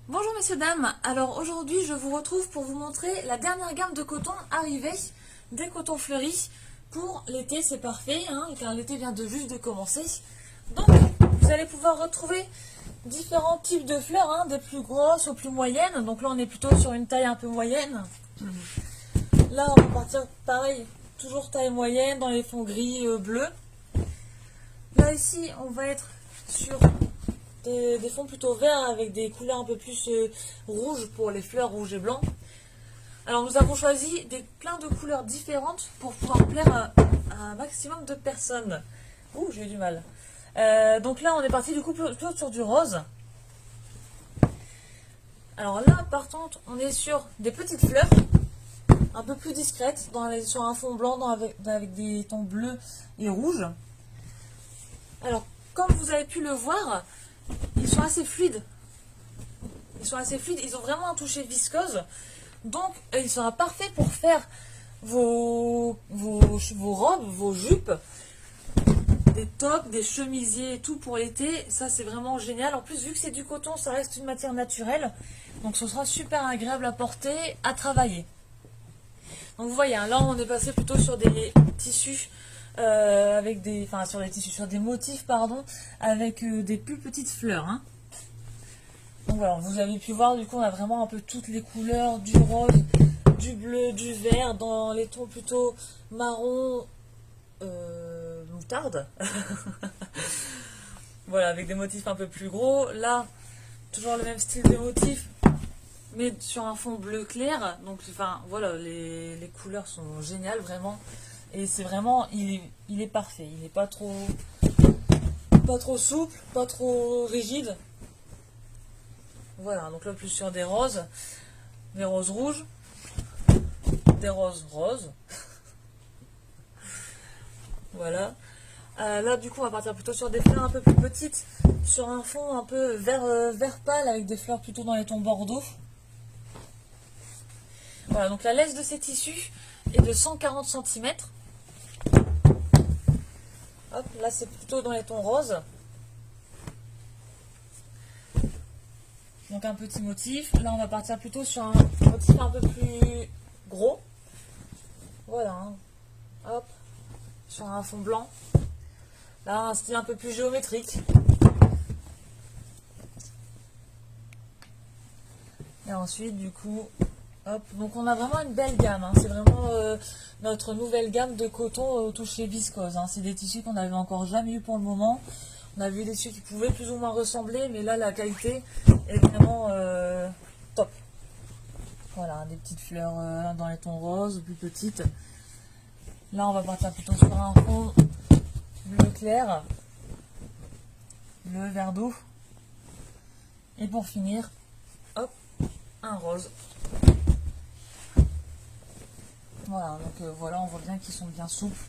Bonjour messieurs dames, alors aujourd'hui je vous retrouve pour vous montrer la dernière gamme de coton arrivée des cotons fleuris pour l'été. C'est parfait hein, car l'été vient de juste de commencer. Donc vous allez pouvoir retrouver différents types de fleurs, hein, des plus grosses aux plus moyennes. Donc là on est plutôt sur une taille un peu moyenne. Là on va partir pareil, toujours taille moyenne dans les fonds gris bleus. Là ici on va être sur des fonds plutôt verts avec des couleurs un peu plus rouges pour les fleurs rouges et blancs. Alors nous avons choisi plein de couleurs différentes pour pouvoir plaire à un maximum de personnes. Ouh, j'ai eu du mal. Donc là on est parti du coup plutôt sur du rose. Alors là par contre on est sur des petites fleurs un peu plus discrètes sur un fond blanc avec des tons bleus et rouges. Alors comme vous avez pu le voir, ils sont assez fluides. Ils ont vraiment un toucher viscose. Donc, il sera parfait pour faire vos robes, vos jupes, des tops, des chemisiers et tout pour l'été. Ça, c'est vraiment génial. En plus, vu que c'est du coton, ça reste une matière naturelle. Donc, ce sera super agréable à porter, à travailler. Donc, vous voyez, hein, là, on est passé plutôt sur des tissus sur des motifs, pardon, avec des plus petites fleurs, hein. Donc voilà, vous avez pu voir, du coup, on a vraiment un peu toutes les couleurs, du rose, du bleu, du vert, dans les tons plutôt marron, moutarde. Voilà, avec des motifs un peu plus gros. Là, toujours le même style de motif, mais sur un fond bleu clair. Donc, enfin, voilà, les couleurs sont géniales, vraiment. Et c'est vraiment, il est parfait. Il n'est pas trop souple, pas trop rigide. Voilà, donc là plus sur des roses rouges, des roses roses. Voilà. Là du coup on va partir plutôt sur des fleurs un peu plus petites, sur un fond un peu vert pâle avec des fleurs plutôt dans les tons bordeaux. Voilà, donc la laisse de ces tissus est de 140 cm. Hop, là c'est plutôt dans les tons roses. Donc un petit motif. Là on va partir plutôt sur un motif un peu plus gros. Voilà. Hein. Hop. Sur un fond blanc. Là un style un peu plus géométrique. Et ensuite du coup, hop. Donc on a vraiment une belle gamme. Hein. C'est vraiment notre nouvelle gamme de coton au toucher viscose. Hein. C'est des tissus qu'on n'avait encore jamais eu pour le moment. On a vu des tissus qui pouvaient plus ou moins ressembler, mais là la qualité est vraiment top. Voilà, des petites fleurs dans les tons roses, plus petites. Là on va partir plutôt sur un fond bleu clair, bleu vert d'eau. Et pour finir, hop, un rose. Voilà, donc voilà, on voit bien qu'ils sont bien souples.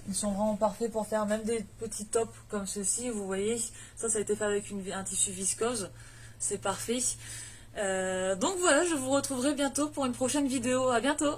Ils sont vraiment parfaits pour faire même des petits tops comme ceci. Vous voyez, ça a été fait avec un tissu viscose. C'est parfait. Donc voilà, je vous retrouverai bientôt pour une prochaine vidéo. À bientôt!